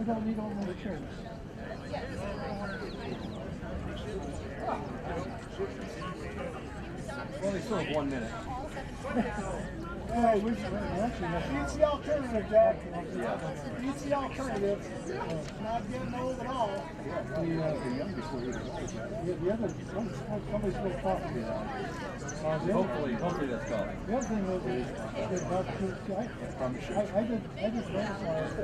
We don't need all those chairs. Well, they still have 1 minute. Oh, it's the alternative, Jack. It's the alternative. Not getting old at all. The youngest will read it. The other, somebody's still talking. Hopefully that's coffee. The other thing was, I just noticed,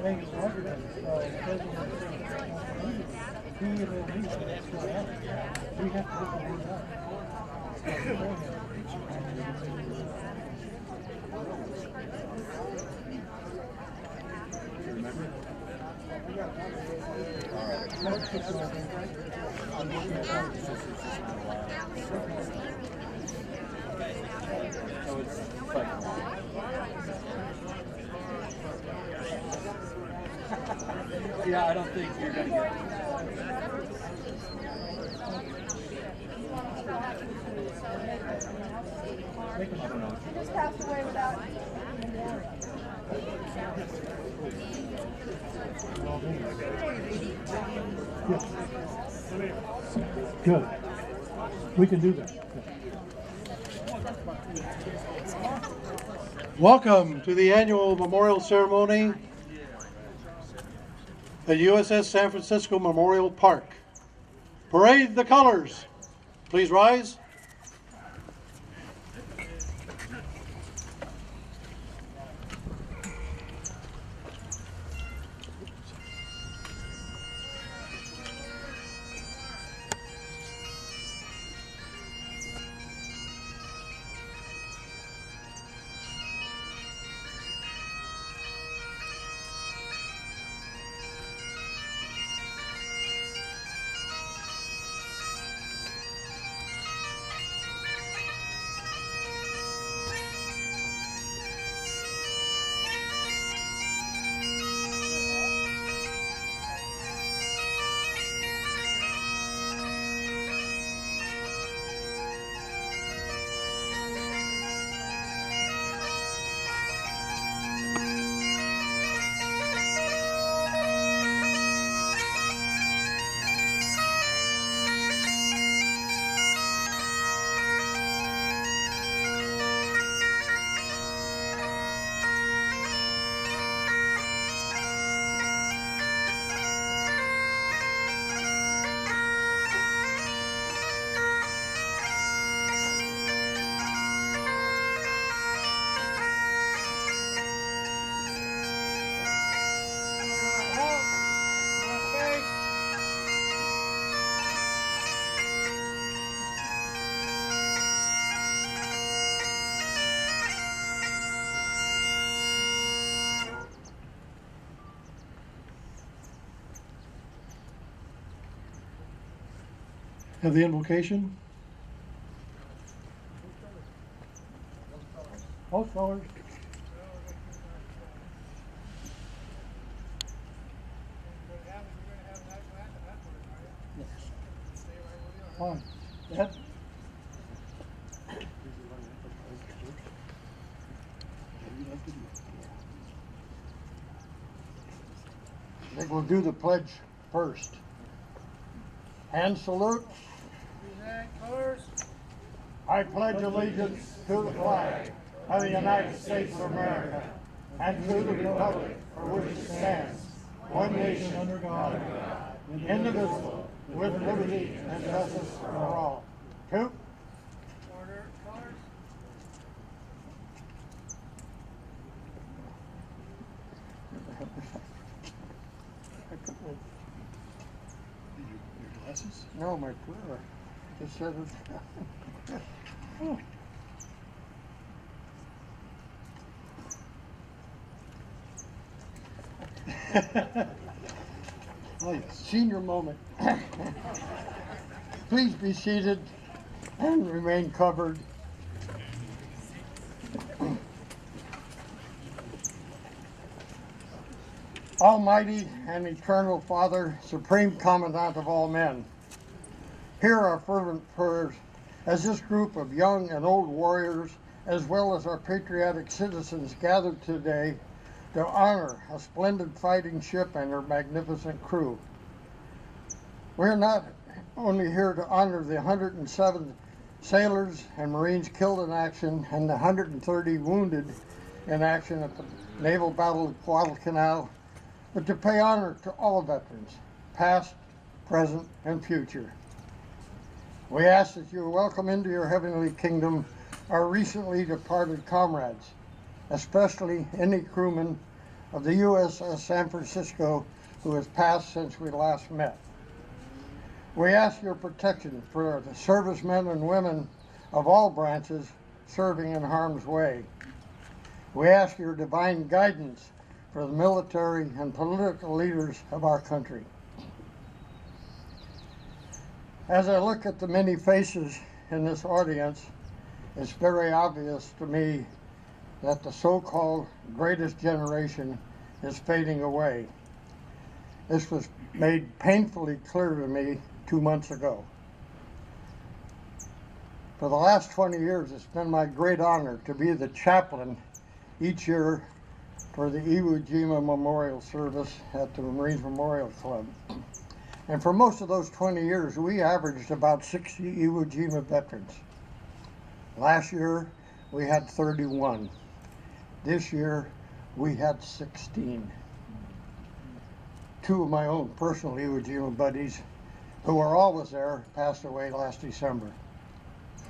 Angus Washington, President, he and he still have it. We have to look at him now. Remember? So it's like yeah, I don't think you're gonna get I don't know. She just passed away without Good. We can do that. Welcome to the annual memorial ceremony at USS San Francisco Memorial Park. Parade the colors. Please rise. Have the invocation. All forward. On. Dad? I think we'll do the pledge first. Hand salute. I pledge allegiance to the flag of the United States of America and to the republic for which it stands, one nation under God, indivisible, with liberty and justice for all. Two. order colors. Your glasses? No, my prayer. Just said it. Oh. Oh, yes. Senior moment. Please be seated and remain covered. Almighty and eternal Father, Supreme Commandant of all men, hear our fervent prayers as this group of young and old warriors, as well as our patriotic citizens gathered today to honor a splendid fighting ship and her magnificent crew. We're not only here to honor the 107 sailors and Marines killed in action and the 130 wounded in action at the naval battle of Guadalcanal, but to pay honor to all veterans, past, present, and future. We ask that you welcome into your heavenly kingdom our recently departed comrades, especially any crewman of the USS San Francisco who has passed since we last met. We ask your protection for the servicemen and women of all branches serving in harm's way. We ask your divine guidance for the military and political leaders of our country. As I look at the many faces in this audience, it's very obvious to me that the so-called greatest generation is fading away. This was made painfully clear to me 2 months ago. For the last 20 years, it's been my great honor to be the chaplain each year for the Iwo Jima Memorial Service at the Marines Memorial Club. And for most of those 20 years, we averaged about 60 Iwo Jima veterans. Last year, we had 31. This year, we had 16. Two of my own personal Iwo Jima buddies, who were always there, passed away last December.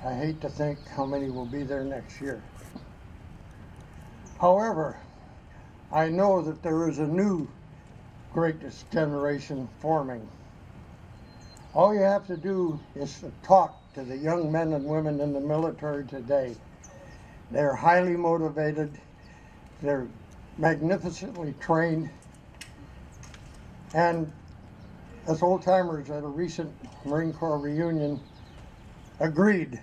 I hate to think how many will be there next year. However, I know that there is a new greatest generation forming. All you have to do is to talk to the young men and women in the military today. They're highly motivated, they're magnificently trained, and as old-timers at a recent Marine Corps reunion agreed,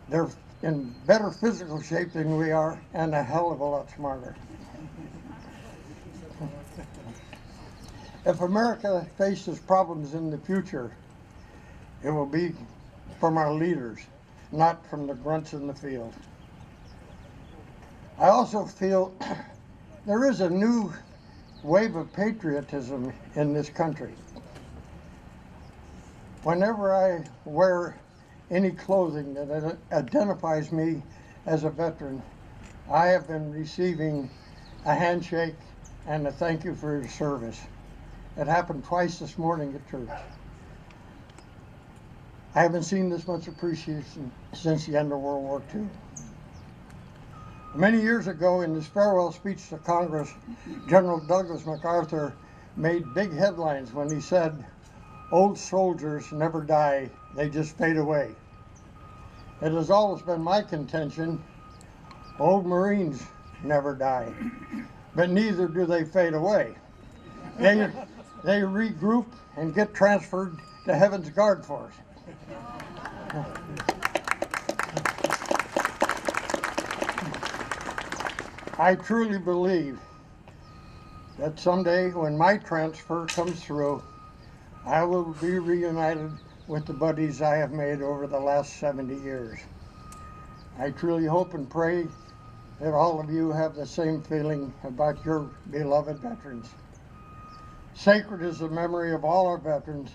they're in better physical shape than we are and a hell of a lot smarter. If America faces problems in the future, it will be from our leaders, not from the grunts in the field. I also feel there is a new wave of patriotism in this country. Whenever I wear any clothing that identifies me as a veteran, I have been receiving a handshake and a thank you for your service. It happened twice this morning at church. I haven't seen this much appreciation since the end of World War II. Many years ago, in his farewell speech to Congress, General Douglas MacArthur made big headlines when he said, "Old soldiers never die, they just fade away." It has always been my contention, old Marines never die, but neither do they fade away. They regroup and get transferred to Heaven's Guard Force. I truly believe that someday when my transfer comes through, I will be reunited with the buddies I have made over the last 70 years. I truly hope and pray that all of you have the same feeling about your beloved veterans. Sacred is the memory of all our veterans,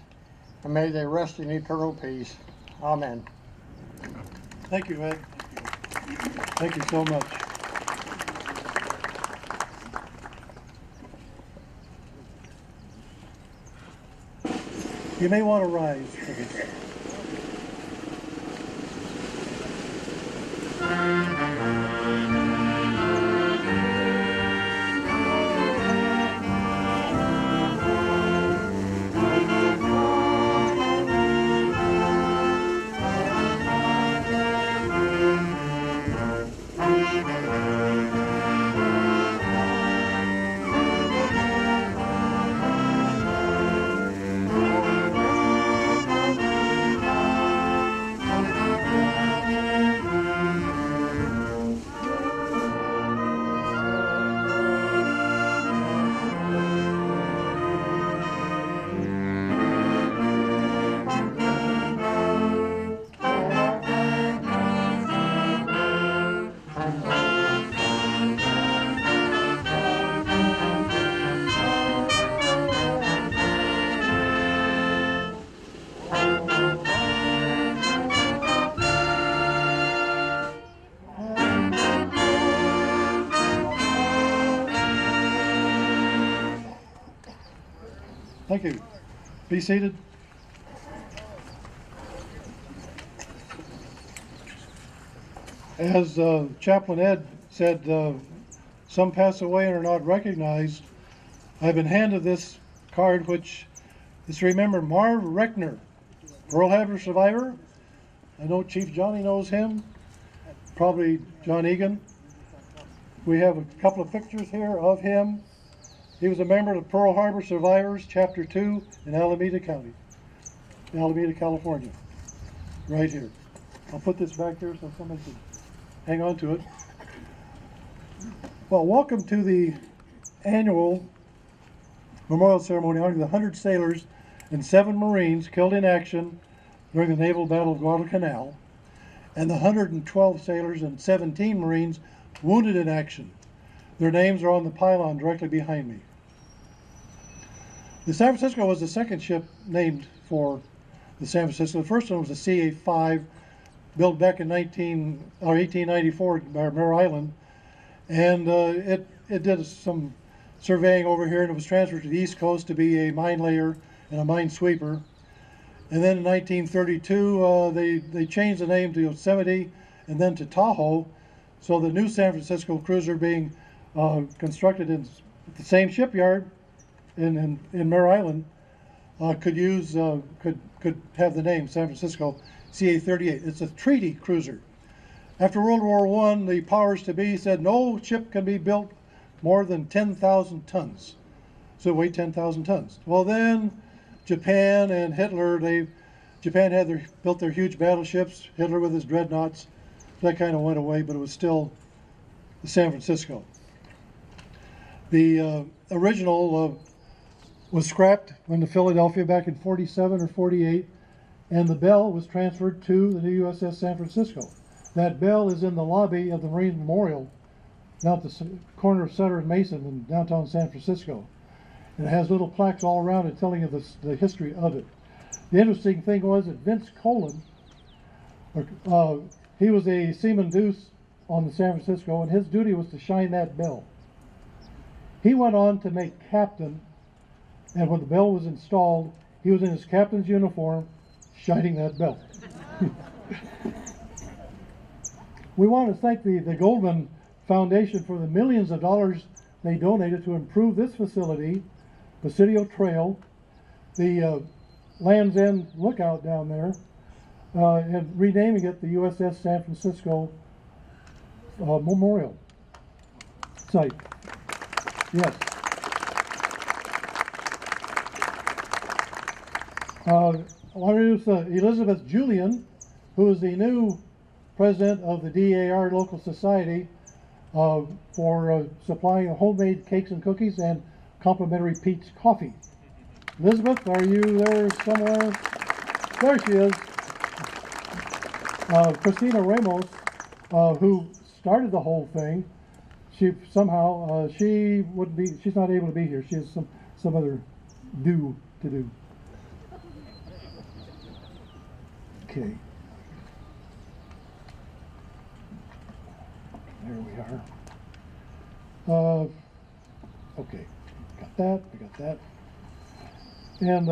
and may they rest in eternal peace. Amen. Thank you, Ed. Thank you so much. You may want to rise for this. Thank you. Be seated. As Chaplain Ed said, some pass away and are not recognized. I've been handed this card, which is to remember Marv Reckner, Pearl Harbor survivor. I know Chief Johnny knows him, probably John Egan. We have a couple of pictures here of him. He was a member of the Pearl Harbor Survivors, Chapter 2 in Alameda County, Alameda, California, right here. I'll put this back here so somebody can hang on to it. Well, welcome to the annual memorial ceremony honoring the 100 sailors and 7 Marines killed in action during the Naval Battle of Guadalcanal, and the 112 sailors and 17 Marines wounded in action. Their names are on the pylon directly behind me. The San Francisco was the second ship named for the San Francisco. The first one was the CA-5, built back in 1894 by Mare Island, and it did some surveying over here, and it was transferred to the East Coast to be a mine layer and a mine sweeper. And then in 1932, they changed the name to Yosemite and then to Tahoe, so the new San Francisco cruiser being constructed in the same shipyard in Mare Island could have the name San Francisco CA-38. It's a treaty cruiser. After World War I, the powers to be said no ship can be built more than 10,000 tons. So it weighed 10,000 tons. Well, then Japan and Hitler, Japan had built their huge battleships, Hitler with his dreadnoughts. That kind of went away, but it was still the San Francisco. The original was scrapped when to Philadelphia back in 47 or 48, and the bell was transferred to the new USS San Francisco. That bell is in the lobby of the Marine Memorial down at the corner of Sutter and Mason in downtown San Francisco. And it has little plaques all around it telling you the history of it. The interesting thing was that Vince Colon, he was a Seaman Deuce on the San Francisco, and his duty was to shine that bell. He went on to make captain, and when the bell was installed, he was in his captain's uniform shining that bell. We want to thank the Goldman Foundation for the millions of dollars they donated to improve this facility, Presidio Trail, the Land's End Lookout down there, and renaming it the USS San Francisco Memorial Site. Yes. I want to introduce Elizabeth Julian, who is the new president of the DAR Local Society for supplying homemade cakes and cookies and complimentary Pete's coffee. Elizabeth, are you there somewhere? There she is. Christina Ramos, who started the whole thing, she's not able to be here. She has some other to do. Okay. There we are. Okay, got that, we got that. And